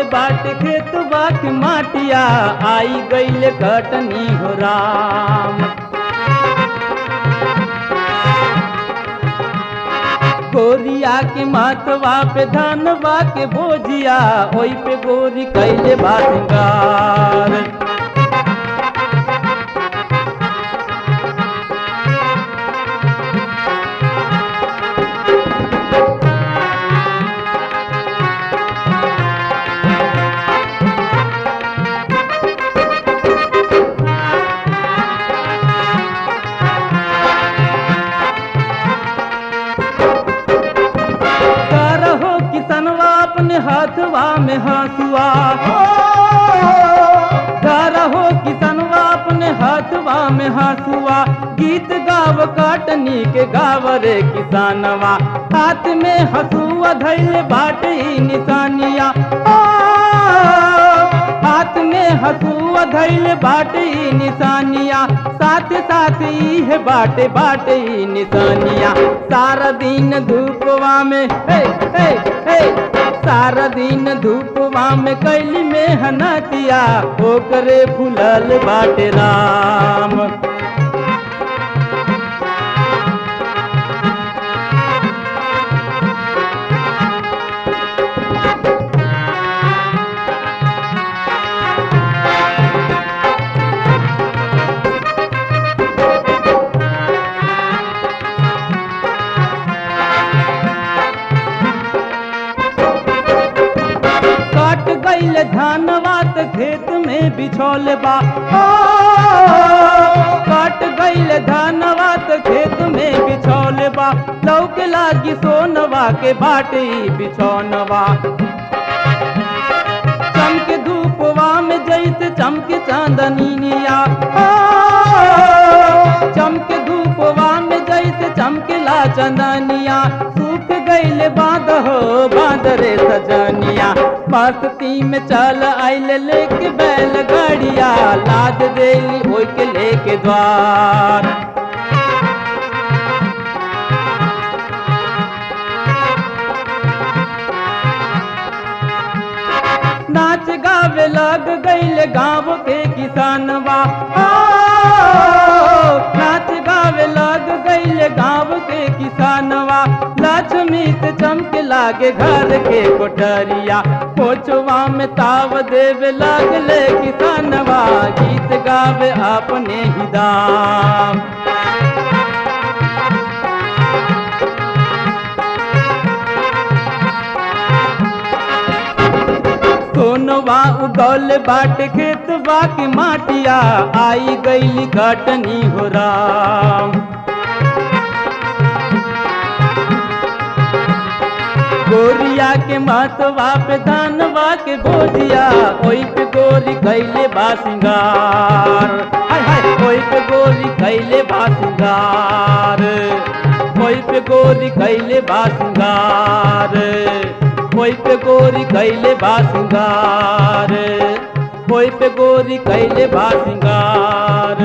गौले बाट खेतवा के माटिया आई गईले कटनी हो राम। गोरिया के माथवा पे धनवा के बोझिया ओई पे गोरी कैले बा सिंगार। हाथवा में हंसुआ रहो किसनवा अपने हाथवा में हंसुआ गीत गाव काटनी के गाव रे किसानवा हाथ में हंसुआ धैले बाटे निशानिया हाथ में हंसुआ धैले बाटे निशानिया साथ साथ ही बाटे बाटे निशानिया सारा दिन धूपवा में सारा दिन धूपवा में कैली में हनतिया ओकरे फूलल बाटे राम। धानवा त खेत में बिछौल बा काट गईल धानवा त खेत में बिछौल बा लौक लागी सोनवा के बाटे बिछौनवा चमके धूपवा में जैसे चमके चांदनिया चमके धूपवा में जैसे चमकेला चंदनिया सूख गईल बांध हो बांध रे सजनिया मस्ती में चल आइल लेके बैल गाड़िया लाद देली ओई के लेके द्वार। नाच गावे लग गईल गाँव के किसानवा नाच गावे लग गईल गाँव के किसानवा लक्ष्मी से चमके लागे घर के कोठरिया पोचवा में ताव देवे लागले किसानवा गीत गावे अपने ही दाम। सोनवा उगौल बाट खेतवा की माटिया आई गईली कटनी हो राम। गोरिया के माथवा पे धानवा के बोझिया ओई पे गोरी कैले बा सिंगार। हाय हाय ओई पे गोरी कैले बा सिंगार ओई पे गोरी कैले बा सिंगार ओई पे गोरी कैले बा सिंगार ओई पे गोरी कैले बा सिंगार।